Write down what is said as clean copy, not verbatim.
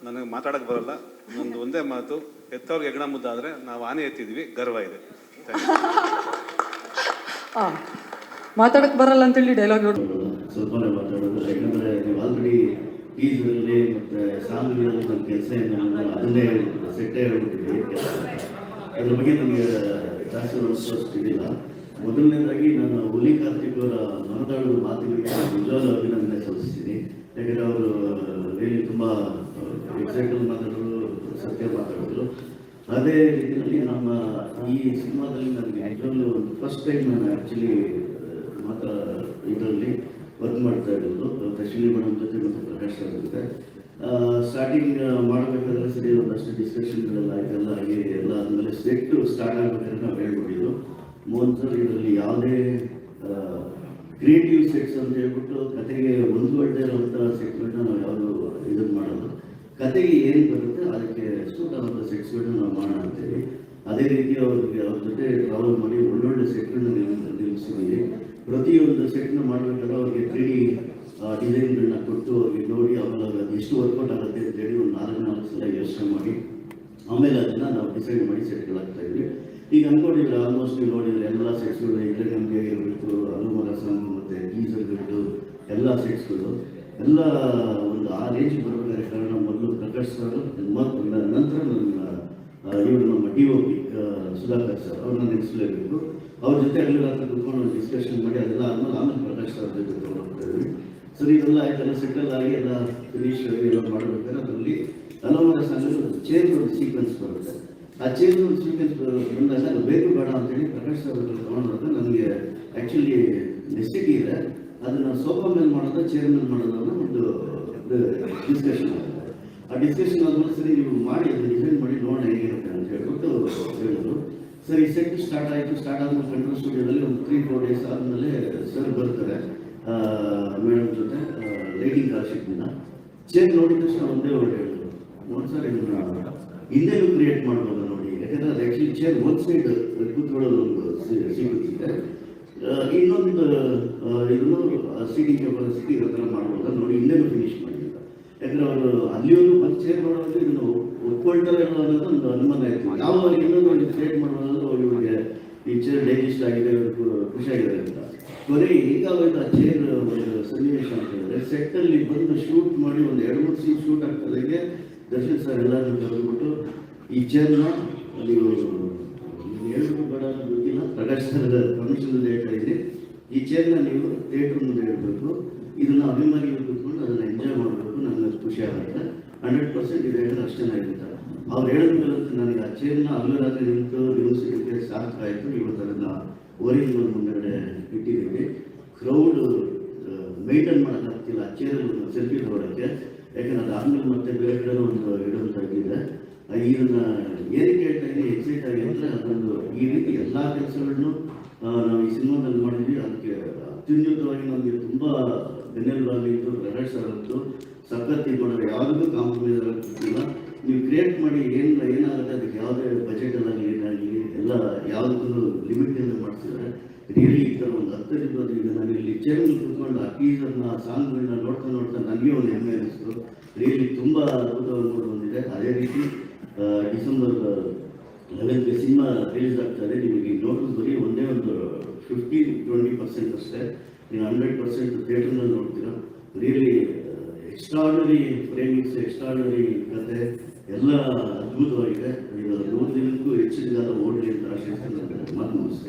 ನನಗೆ ಮಾತಾಡೋಕ್ಕೆ ಬರಲ್ಲ. ಒಂದೇ ಮಾತು, ಎತ್ತವ್ರಿಗೆ ಹೆಗ್ಣ ಮುದ್ದಾದರೆ ನಾವು ಆನೆ ಎತ್ತಿದ್ವಿ, ಗರ್ವ ಇದೆ. ಮಾತಾಡಕ್ಕೆ ಬರಲ್ಲ ಅಂತೇಳಿ ಡೈಲಾಗ್ ನೋಡಿ ಸ್ವಲ್ಪನೇ ಮಾತಾಡೋದು. ಯಾಕಂದರೆ ನೀವು ಆಲ್ರೆಡಿ ಟೀಸರಲ್ಲಿ ಮತ್ತು ಸಾಂಗ್ಗಳಲ್ಲಿ ನನ್ನ ಕೆಲಸ ಅದನ್ನೇ ಸೆಟ್ಟೇ ಹೇಳ್ಬಿಟ್ಟಿದ್ದೀವಿ. ಅದ್ರ ಬಗ್ಗೆ ನನಗೆ ಜಾಸ್ತಿ ಅನಿಸೋಷ್ಟಿಲ್ಲ. ಮೊದಲನೇದಾಗಿ ನಾನು ಹುಲಿ ಕಾರ್ತಿಕ್ ಅವರ ಮಾತಾಡುವ ಮಾತುಗಳಿಗೆ ನಿಜವಾಗ್ಲೂ ಅಭಿನಂದನೆ ಸಲ್ಲಿಸ್ತೀನಿ. ಯಾಕಂದರೆ ಅವರು ರಿಯಲಿ ತುಂಬ ಎಕ್ಸಾಕ್ಟಲ್ಲಿ ಮಾತಾಡೋದು, ಸತ್ಯ ಮಾತಾಡೋದು. ಅದೇ ರೀತಿಯಲ್ಲಿ ನಮ್ಮ ಈ ಸಿನಿಮಾದಲ್ಲಿ ನನಗೆ ನಿಜವಾಗ್ಲೂ ಫಸ್ಟ್ ಟೈಮ್ ನಾನು ಆ್ಯಕ್ಚುಲಿ ಇದರಲ್ಲಿ ವರ್ಕ್ ಮಾಡ್ತಾ ಇರೋದು ಅಶ್ವಿನಿ ಮೇಡಮ್ ಜೊತೆ ಮತ್ತು ಪ್ರಕಾಶ್ ಸರ್ ಜೊತೆ. ಸ್ಟಾರ್ಟಿಂಗ್ ಮಾಡಬೇಕಾದ್ರೆ ಸರಿ ಒಂದಷ್ಟು ಡಿಸ್ಕಷನ್ಗಳೆಲ್ಲ ಆಯ್ತೆಲ್ಲ ಆಗಿ ಎಲ್ಲ ಆದಮೇಲೆ ಸೆಟ್ಟು ಸ್ಟಾರ್ಟ್ ಆಗಬೇಕಾದ್ರೆ ನಾವು ಹೇಳ್ಬಿಟ್ಟಿದ್ದು, ಮೋಹನ್ ಸರ್ ಇದರಲ್ಲಿ ಯಾವುದೇ ಕ್ರಿಯೇಟಿವ್ ಸೆಟ್ಸ್ ಅಂತ ಹೇಳ್ಬಿಟ್ಟು ಕತೆಗೆ ಹೊಂದ್ಕೊಳ್ತಾ ಇರೋವಂಥ ಸೆಟ್ಗಳನ್ನ ನಾವು ಯಾವುದು ಇದನ್ನು ಮಾಡೋದು, ಕತೆಗೆ ಏನು ಬರುತ್ತೆ ಅದಕ್ಕೆ ಸೂಟ್ ಆದಂಥ ಸೆಟ್ಸ್ಗಳನ್ನ ನಾವು ಮಾಡೋಣ ಅಂತೇಳಿ. ಅದೇ ರೀತಿ ಅವ್ರಿಗೆ ಅವ್ರ ಜೊತೆ ಟ್ರಾವೆಲ್ ಮಾಡಿ ಒಳ್ಳೊಳ್ಳೆ ಸೆಟ್ಗಳನ್ನ ನಿಲ್ಲಿಸಿದ್ದೀವಿ. ಪ್ರತಿಯೊಂದು ಸೆಟ್ನ ಮಾಡಬೇಕಾದ್ರೆ ಅವ್ರಿಗೆ 3D ಡಿಸೈನ್ಗಳನ್ನ ಕೊಟ್ಟು ಅವ್ರಿಗೆ ನೋಡಿ ಆಮೇಲೆ ಅದು ಎಷ್ಟು ವರ್ಕೌಟ್ ಆಗುತ್ತೆ ಅಂತೇಳಿ ಒಂದು 4 ಸಲ ಯೋಚನೆ ಮಾಡಿ ಆಮೇಲೆ ಅದನ್ನು ನಾವು ಡಿಸೈಡ್ ಮಾಡಿ ಸೆಟ್ಗಳಾಗ್ತಾ ಇದ್ವಿ. ಈಗ ಅಂದ್ಕೊಂಡಿದ್ರೆ ಆಲ್ಮೋಸ್ಟ್ ನೀವು ನೋಡಿದರೆ ಎಲ್ಲ ಸೆಟ್ಸ್ಗಳು ಇದ್ರೆ ನಮಗೆ ಆಗಿರಬೇಕು, ಅನುಮರ ಸಾಂಗ್ ಮತ್ತು ಟೀಸರ್ಗಳು ಎಲ್ಲ ಸೆಟ್ಸ್ಗಳು ಎಲ್ಲ ಒಂದು ಆ ರೇಂಜ್ ಬರಬೇಕಾದ್ರೆ ಕಾರಣ ಮೊದಲು ಪ್ರಕಾಶ್ ಸರ್ ನಂತರ ಇವರು ನಮ್ಮ DOP ಸುಧಾಕರ್ ಸರ್ ಅವ್ರನ್ನ ನೆನೆಸಲೇಬೇಕು. ಅವ್ರ ಜೊತೆ ಅಲ್ಲಿ ರಾತ್ರಿ ಕುತ್ಕೊಂಡು ಒಂದು ಡಿಸ್ಕಷನ್ ಮಾಡಿ ಅದೆಲ್ಲ ಆಮೇಲೆ ಪ್ರಕಾಶ್ ಸರ್ ಜೊತೆ ಹೋಗ್ತಾ ಇದ್ವಿ. ಸರಿ ಇದೆಲ್ಲ ಆಯ್ತೆಲ್ಲ ಸೆಟಲ್ ಆಗಿ ಎಲ್ಲ ಫಿನಿಶ್ ಎಲ್ಲ ಮಾಡಬೇಕಾದ್ರೆ ಅದರಲ್ಲಿ ಹಲವಾರು ಸಾಂಗಲ್ಲಿ ಚೇಂಜ್ ಒಂದು ಸೀಕ್ವೆನ್ಸ್ ಬರುತ್ತೆ. ಆ ಚೇಂಜ್ ಒಂದು ಸೀಕ್ವೆನ್ಸ್ ಬಂದಾಗ ಅದು ಬೇಕು ಬೇಡ ಅಂತೇಳಿ ಪ್ರಕಾಶ್ ಸರ್ ತೊಗೊಂಡ್ರೆ ನನಗೆ ಆ್ಯಕ್ಚುಲಿ ನೆಸಿಟಿ ಇದೆ, ಅದನ್ನು ಸೋಫಾ ಮೇಲೆ ಮಾಡೋದು ಚೇರ್ ಮೇಲೆ ಮಾಡೋದು ಅನ್ನೋ ಒಂದು ಡಿಸ್ಕಷನ್ ಆಗುತ್ತೆ. ಆ ಡಿಸ್ಕಷನ್ ಆದ್ಮೇಲೆ ಸರಿ ನೀವು ಮಾಡಿ ಅದನ್ನು ಡಿಸೈನ್ ಮಾಡಿ ನೋಡೋಣ ಹೇಗಿರುತ್ತೆ ಅಂತ ಹೇಳ್ಬಿಟ್ಟು ಹೇಳಿದ್ರು. ಸರಿ ಸೆಟ್ ಸ್ಟಾರ್ಟ್ ಆಯಿತು. ಸ್ಟಾರ್ಟ್ ಆದ್ಮೇಲೆ ಕಂಟ್ರೋಲ್ ಸ್ಟುಡಿಯೋದಲ್ಲಿ ಒಂದು 3-4 ಡೇಸ್ ಆದಮೇಲೆ ಸರ್ ಬರ್ತಾರೆ ಮೇಡಮ್ ಜೊತೆ ಲೈಟಿಂಗ್ ಕಾಲ್ಶೀಟ್ನಿಂದ. ಚೇರ್ ನೋಡಿದ ತಕ್ಷಣ ಒಂದೇ ವರ್ಡ್ ಹೇಳಿದ್ರು, ನೋಡಿ ಸರ್ ಇದನ್ನ ಹಿಂದೆನೂ ಕ್ರಿಯೇಟ್ ಮಾಡ್ಬೋದು ನೋಡಿ, ಯಾಕಂದರೆ ಅದು ಆ್ಯಕ್ಚುಲಿ ಚೇರ್ ಒಂದು ಸೈಡ್ ಕೂತ್ಕೊಳ್ಳೋದು ಒಂದು ಸಿಗುತ್ತೆ, ಇನ್ನೊಂದು ಇದನ್ನು ಸೀಟಿಂಗ್ ಕೆಪಾಸಿಟಿ ಇರೋ ಥರ ಮಾಡ್ಬೋದು ನೋಡಿ, ಹಿಂದೆನೂ ಫಿನಿಶ್ ಮಾಡಿಲ್ಲ. ಯಾಕಂದರೆ ಅವರು ಅಲ್ಲಿಯವರು ಒಂದು ಚೇರ್ ಮಾಡೋದು ಇದನ್ನು ಒಪ್ಕೊಳ್ತಾರೆ ಅನ್ನೋದು ಒಂದು ಅನುಮಾನ ಇತ್ತು. ಯಾವ ಇನ್ನೊಂದು ಒಂದು ಕ್ರಿಯೇಟ್ ಮಾಡೋದು ಇವರಿಗೆ ಈ ಚೇರ್ ಡೈಜೆಸ್ಟ್ ಆಗಿದೆ, ಖುಷಿಯಾಗಿದೆ ಅಂತ. ಕೊನೆಗೆ ಈಗಾಗೋಯ್ತು ಆ ಚೇರ್ ಒಂದು ಸನ್ನಿವೇಶ ಅಂತ ಹೇಳಿದ್ರೆ ಸೆಟ್ಟಲ್ಲಿ ಬಂದು ಶೂಟ್ ಮಾಡಿ ಒಂದು 2-3 ಸೀನ್ ಶೂಟ್ ಆಗ್ತದಂಗೆ ದರ್ಶನ್ ಸರ್ ಎಲ್ಲರೂ ಕರೆದುಬಿಟ್ಟು ಈ ಚೇರ್ನ ನೀವು ಹೇಳ್ಬೇಕು ಬೇಡ ಗೊತ್ತಿಲ್ಲ, ಪ್ರಕಾಶ್ ಸರ್ ಪರ್ಮಿಷನ್ ಹೇಳ್ತಾ ಇದ್ರಿ, ಈ ಚೇರ್ನ ನೀವು ಥಿಯೇಟ್ರ್ ಮುಂದೆ ಇಡಬೇಕು, ಇದನ್ನು ಅಭಿಮಾನಿಗಳು ಕೂತ್ಕೊಂಡು ಅದನ್ನು ಎಂಜಾಯ್ ಮಾಡಬೇಕು, ನನಗೆ ಖುಷಿ ಆಗುತ್ತೆ, 100% ಇದು ಹೇಳಿದ್ರೆ ಅಷ್ಟೇ ಆಗಿರುತ್ತೆ. ಅವ್ರು ಹೇಳಿದ್ಮೇಲೆ ನನಗೆ ಆ ಚೇರ್ನ ಹಗಲು ರಾತ್ರಿ ನಿಂತು ನಿಲ್ಲಿಸಿದ್ದಕ್ಕೆ ಸಾಕಾಯಿತು. ಇವತ್ತು ಅದನ್ನು ಓರಿಜಿನಲ್ ಮುಂದೆಗಡೆ ಇಟ್ಟಿದ್ದೀವಿ. ಕ್ರೌಡ್ ಮೈಂಟೈನ್ ಮಾಡೋಕ್ಕಾಗ್ತಿಲ್ಲ ಆ ಚೇರಲ್ಲಿ ಒಂದು ಸೆಲ್ಫಿ ತಗೊಳ್ಳೋಕ್ಕೆ, ಯಾಕಂದ್ರೆ ಅದು ಆದ್ಮೇಲೆ ಮತ್ತೆ ಬೇರೆ ಕಡೆ ಒಂದು ಇಡೋಂಥ ಇದ್ದಿದೆ. ಇದನ್ನು ಏನಕ್ಕೆ ಹೇಳ್ತಾ ಇದ್ದೀನಿ ಎಕ್ಸೈಟ್ ಆಗಿ ಅಂದರೆ ಅದೊಂದು ಈ ರೀತಿ ಎಲ್ಲ ಕೆಲಸಗಳನ್ನು ನಾವು ಈ ಸಿನಿಮಾದಲ್ಲಿ ಮಾಡಿದ್ವಿ. ಅದಕ್ಕೆ ಅತ್ಯುನ್ನತವಾಗಿ ನಮಗೆ ತುಂಬ ಬೆನ್ನೆಲುಬಾಗಿತ್ತು ಪ್ರಕಾಶ್ ಸರ್ ಅಂತೂ. ಸಖತ್ ಮಾಡೋರು ಯಾವುದಕ್ಕೂ ಕಾಂಪ್ರಮೈಸ್ ಆಗ್ತಿಲ್ಲ. ನೀವು ಕ್ರಿಯೇಟ್ ಮಾಡಿ ಏನಾಗುತ್ತೆ ಅದಕ್ಕೆ ಯಾವುದೇ ಬಜೆಟಲ್ಲಾಗಲಿ ಏನಾಗಲಿ ಎಲ್ಲ ಯಾವುದಕ್ಕೂ ಲಿಮಿಟಿಂದ ಮಾಡ್ತಿದ್ದಾರೆ. ರಿಯಲಿ ಈ ಥರ ಒಂದು 10-20 ಈಗ ನಾನು ಇಲ್ಲಿ ಚೇರಲ್ಲಿ ಕೂತ್ಕೊಂಡು ಆ ಟೀಸರ್ನ ಸಾಂಗ್ಗಳನ್ನ ನೋಡ್ತಾ ನನಗೆ ಒಂದು ಹೆಮ್ಮೆ ಅನ್ನಿಸ್ತು. ರಿಯಲಿ ತುಂಬ ಅದ್ಭುತವಾಗಿ ಬಂದಿದೆ. ಅದೇ ರೀತಿ ಡಿಸೆಂಬರ್ 11ಕ್ಕೆ ಸಿನಿಮಾ ರಿಲೀಸ್ ಆಗ್ತಾಯಿದೆ. ನಿಮಗೆ ನೋಟಸ್ ಬರೀ ಒಂದೇ ಒಂದು 15-20% ಅಷ್ಟೇ, ನೀವು 100% ಥಿಯೇಟರ್ನಲ್ಲಿ ನೋಡ್ತೀರಾ. ರಿಯಲಿ ಎಕ್ಸ್ಟ್ರಾರ್ಡನರಿ ಫ್ರೇಮಿಂಗ್ಸ್, ಎಕ್ಸ್ಟ್ರಾರ್ಡನರಿ ಕತೆ ಎಲ್ಲ ಅದ್ಭುತವಾಗಿದೆ. ಈಗ 100 ದಿನಕ್ಕೂ ಹೆಚ್ಚಿನ ಕಾಲ ಓಡಲಿ ಅಂತ ಆಶಿಸ್ತೀನಿ. ಮಾತು ಮುಗಿಸ್ತೀನಿ.